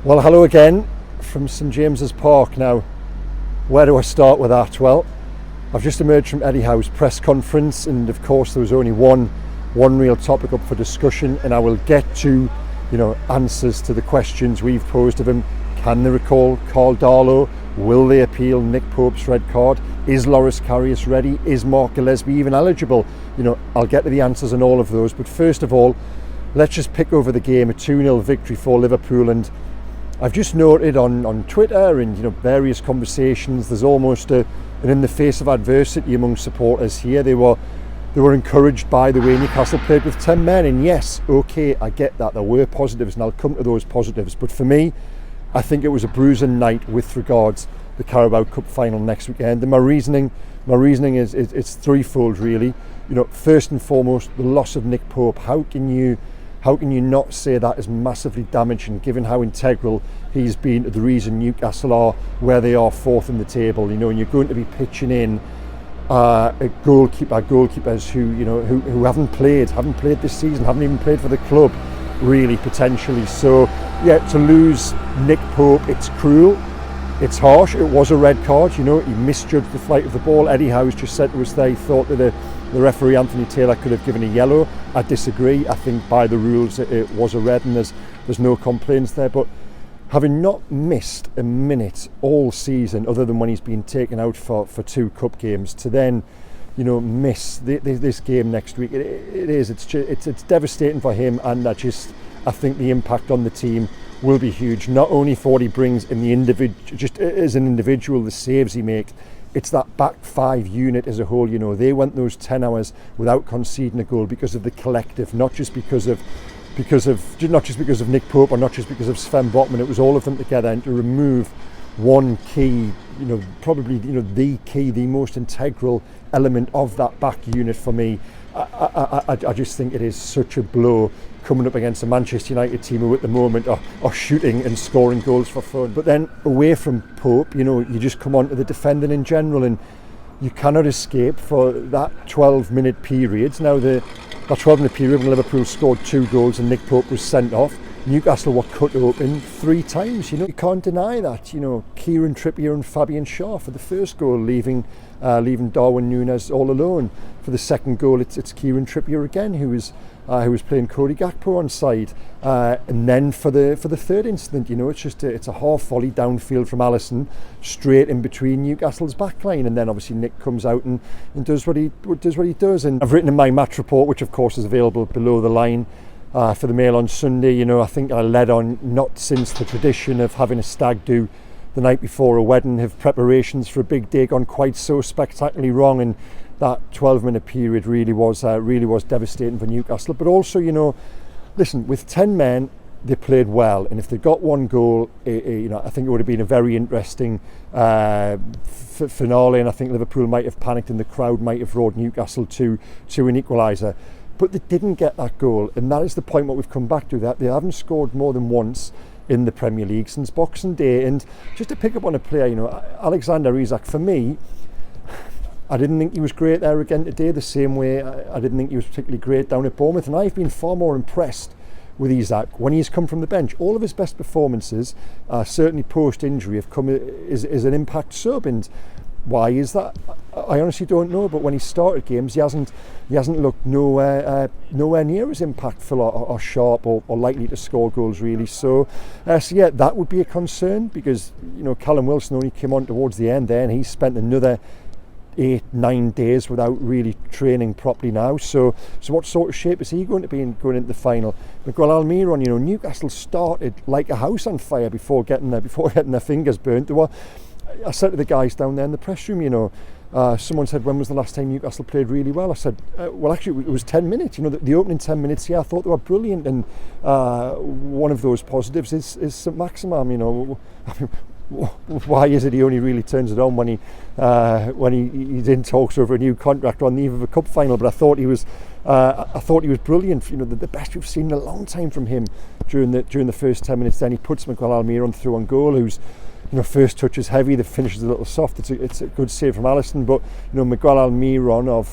Well, hello again from St James's Park. Now, where do I start with that? Well, I've just emerged from Eddie Howe's press conference, and of course there was only one real topic up for discussion, and I will get to, answers to the questions we've posed of him. Can they recall Carl Darlow? Will they appeal Nick Pope's red card? Is Loris Karius ready? Is Mark Gillespie even eligible? I'll get to the answers on all of those, but first of all, let's just pick over the game. A 2-0 victory for Liverpool, and I've just noted on Twitter and various conversations, there's almost an in the face of adversity among supporters here. They were encouraged by the way Newcastle played with 10 men, and yes, okay, I get that there were positives, and I'll come to those positives, but for me, I think it was a bruising night with regards the Carabao Cup final next weekend. And my reasoning is it's threefold really. First and foremost, the loss of Nick Pope. How can you not say that is massively damaging, given how integral he's been to the reason Newcastle are where they are, fourth in the table? And you're going to be pitching in goalkeepers who haven't played this season, haven't even played for the club, really, potentially. So yeah, to lose Nick Pope, it's cruel, it's harsh. It was a red card. He misjudged the flight of the ball. Eddie Howe's just said to us there he thought that the referee Anthony Taylor could have given a yellow. I disagree. I think by the rules it was a red, and there's no complaints there. But having not missed a minute all season, other than when he's been taken out for 2 cup games, to then miss this game next week, it's devastating for him, and I think the impact on the team will be huge. Not only for what he brings in the individual, just as an individual, the saves he makes. It's that back 5 unit as a whole. They went those 10 hours without conceding a goal because of the collective, not just because of Nick Pope, or not just because of Sven Botman. It was all of them together, and to remove one key, probably the most integral element of that back unit for me. I just think it is such a blow coming up against a Manchester United team who at the moment are shooting and scoring goals for fun. But then away from Pope, you just come on to the defending in general, and you cannot escape for that 12-minute period. Now that 12-minute period when Liverpool scored 2 goals and Nick Pope was sent off, Newcastle were cut open 3 times. You can't deny that. Kieran Trippier and Fabian Schär for the first goal, leaving Darwin Núñez all alone. For the second goal, it's Kieran Trippier again who was playing Cody Gakpo on side. And then for the third incident, it's a half volley downfield from Alisson, straight in between Newcastle's backline, and then obviously Nick comes out and does what he does. And I've written in my match report, which of course is available below the line, for the Mail on Sunday, I think I led on, not since the tradition of having a stag do the night before a wedding have preparations for a big day gone quite so spectacularly wrong, and that 12-minute period really was devastating for Newcastle. But also, listen, with 10 men, they played well, and if they got 1 goal, I think it would have been a very interesting finale, and I think Liverpool might have panicked and the crowd might have roared Newcastle to an equaliser. But they didn't get that goal, and that is the point what we've come back to, that they haven't scored more than once in the Premier League since Boxing Day. And just to pick up on a player, Alexander Isak, for me, I didn't think he was great there again today, the same way I didn't think he was particularly great down at Bournemouth, and I've been far more impressed with Isak when he's come from the bench. All of his best performances, certainly post-injury, have come as an impact sub, and why is that? I honestly don't know, but when he started games, he hasn't looked nowhere near as impactful or sharp or likely to score goals really. So yeah, that would be a concern, because Callum Wilson only came on towards the end there, and he's spent another 8-9 days without really training properly now. So what sort of shape is he going to be in going into the final? Miguel Almiron, Newcastle started like a house on fire before getting their fingers burnt. I said to the guys down there in the press room, someone said, when was the last time Newcastle played really well? I said, well, actually, it was 10 minutes. The opening 10 minutes here, I thought they were brilliant. And one of those positives is St Maximin. Why is it he only really turns it on when he's in talks over a new contract on the eve of a cup final? But I thought he was brilliant. The best we've seen in a long time from him during the first 10 minutes. Then he puts Miguel Almiron through on goal, who's first touch is heavy, the finish is a little soft. It's a good save from Alisson, but Miguel Almiron of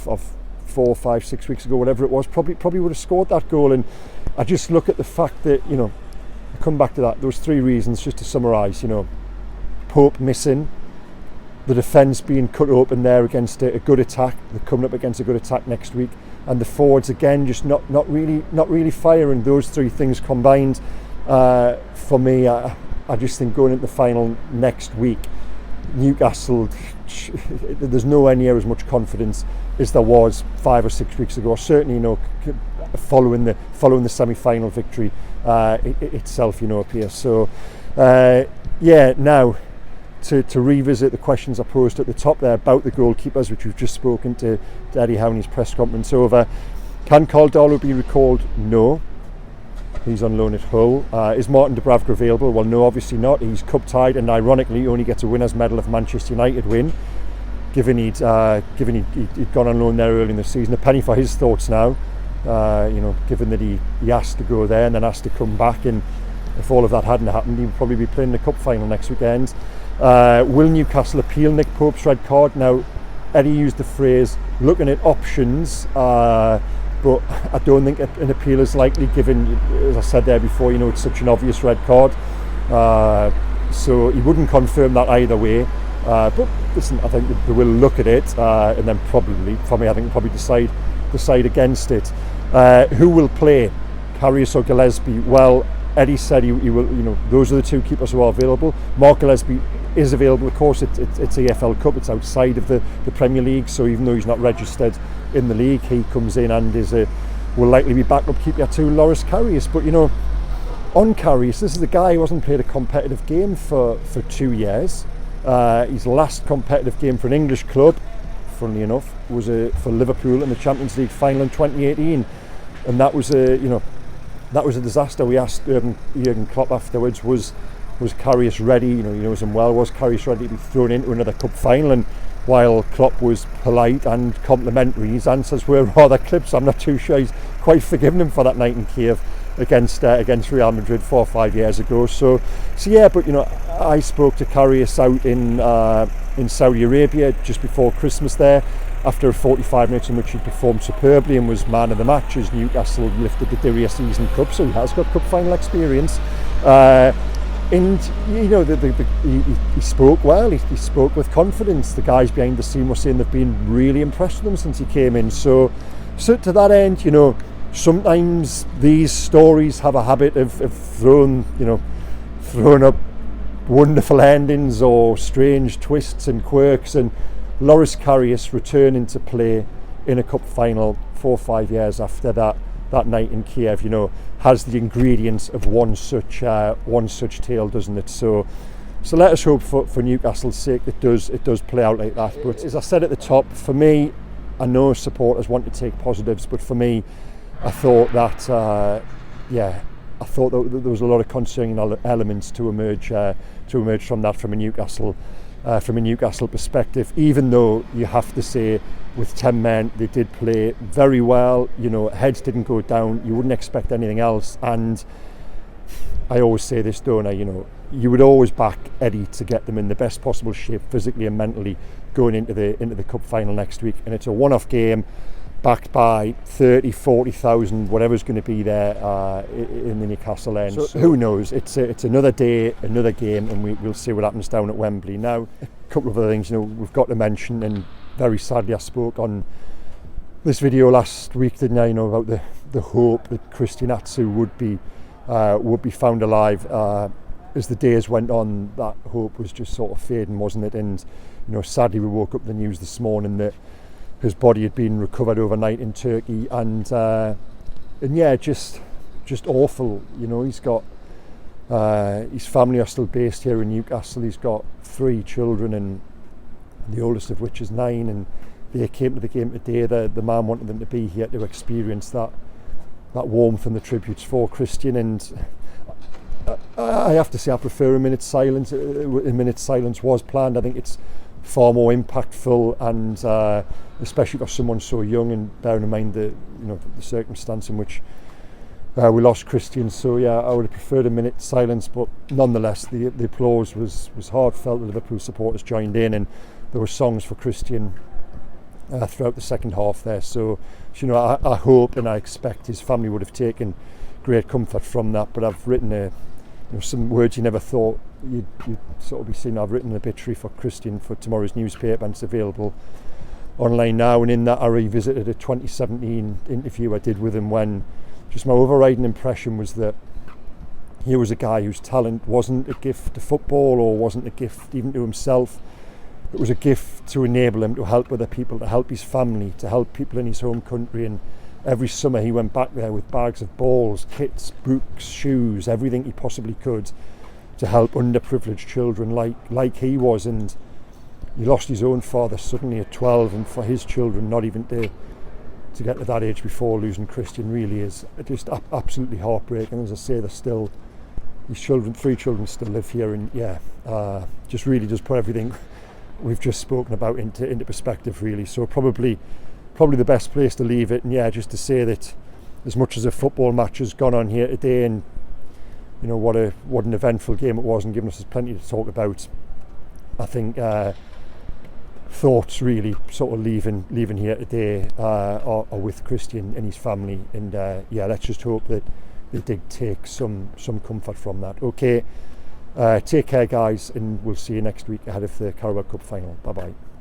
4, 5, 6 weeks ago, whatever it was, probably would have scored that goal. And I just look at the fact that I come back to that. Those 3 reasons, just to summarise, Pope missing, the defence being cut open there against a good attack. They're coming up against a good attack next week, and the forwards again just not really firing. Those 3 things combined, for me, I just think going into the final next week, Newcastle, there's nowhere near as much confidence as there was 5 or 6 weeks ago. Certainly, following the semi-final victory itself, up here. So, now. To revisit the questions I posed at the top there about the goalkeepers, which we've just spoken to Eddie Howney's press conference over. Can Carl Darlow be recalled? No. He's on loan at Hull. Is Martin Dubravka available? Well, no, obviously not. He's cup tied, and ironically only gets a winner's medal if Manchester United win, given he'd gone on loan there early in the season. A penny for his thoughts now, given that he asked to go there and then asked to come back, and if all of that hadn't happened, he'd probably be playing the cup final next weekend. Will Newcastle appeal Nick Pope's red card? Now, Eddie used the phrase looking at options, but I don't think an appeal is likely, given, as I said there before, it's such an obvious red card. So he wouldn't confirm that either way. But listen, I think they will look at it, and then probably, for me, I think probably decide against it. Who will play, Karius or Gillespie? Well, Eddie said he will. Those are the 2 keepers who are available. Mark Gillespie is available. Of course, it's EFL Cup. It's outside of the Premier League. So even though he's not registered in the league, he comes in and will likely be backup keeper to Loris Karius. But on Karius, this is a guy who hasn't played a competitive game for 2 years. His last competitive game for an English club, funnily enough, was for Liverpool in the Champions League final in 2018, and that was a disaster. We asked Jurgen Klopp afterwards, was Karius ready? He knows him well. Was Karius ready to be thrown into another cup final? And while Klopp was polite and complimentary, his answers were rather clips. I'm not too sure he's quite forgiven him for that night in Kiev against Real Madrid 4 or 5 years ago. So yeah. But I spoke to Karius out in Saudi Arabia just before Christmas there, after 45 minutes in which he performed superbly and was man of the match as Newcastle lifted the Diriyah Season Cup, so he has got cup final experience. And he spoke well. He spoke with confidence. The guys behind the scene were saying they've been really impressed with him since he came in. So to that end, sometimes these stories have a habit of throwing up wonderful endings or strange twists and quirks, and Loris Karius returning to play in a cup final 4 or 5 years after that night in Kiev, has the ingredients of one such tale, doesn't it? So let us hope for Newcastle's sake it does play out like that. But as I said at the top, for me, I know supporters want to take positives, but for me, I thought that there was a lot of concerning elements to emerge from that from a Newcastle perspective, even though you have to say with 10 men they did play very well. Heads didn't go down. You wouldn't expect anything else, and I always say this, don't I? You would always back Eddie to get them in the best possible shape physically and mentally going into the cup final next week, and it's a one-off game backed by 30, 40,000, whatever's going to be there in the Newcastle end. So who knows? It's another day, another game, and we'll see what happens down at Wembley. Now, a couple of other things we've got to mention, and very sadly I spoke on this video last week, didn't I? About the hope that Christian Atsu would be found alive. As the days went on, that hope was just sort of fading, wasn't it? And sadly we woke up the news this morning that his body had been recovered overnight in Turkey, and yeah, just awful. He's got his family are still based here in Newcastle. He's got 3 children, and the oldest of which is 9, and they came to the game today. The man wanted them to be here to experience that warmth and the tributes for Christian, and I have to say I prefer a minute's silence. A minute's silence was planned. I think it's far more impactful, and especially for someone so young, and bearing in mind the circumstance in which we lost Christian. So yeah, I would have preferred a minute's silence, but nonetheless the applause was heartfelt. The Liverpool supporters joined in, and there were songs for Christian throughout the second half there. So I hope and I expect his family would have taken great comfort from that. But I've written some words you never thought you'd sort of be seeing. I've written an obituary for Christian for tomorrow's newspaper, and it's available online now. And in that, I revisited a 2017 interview I did with him, when just my overriding impression was that he was a guy whose talent wasn't a gift to football, or wasn't a gift even to himself. It was a gift to enable him to help other people, to help his family, to help people in his home country. And every summer he went back there with bags of balls, kits, books, shoes, everything he possibly could to help underprivileged children like he was. And he lost his own father suddenly at 12, and for his children not even to get to that age before losing Christian really is just absolutely heartbreaking. As I say, there's still his children, 3 children still live here, and just really does put everything we've just spoken about into perspective really. So probably the best place to leave it, and just to say that as much as a football match has gone on here today, and what an eventful game it was, and given us plenty to talk about, I think thoughts really sort of leaving here today are with Christian and his family, and let's just hope that they did take some comfort from that. Okay, take care guys, and we'll see you next week ahead of the Carabao Cup final. Bye bye.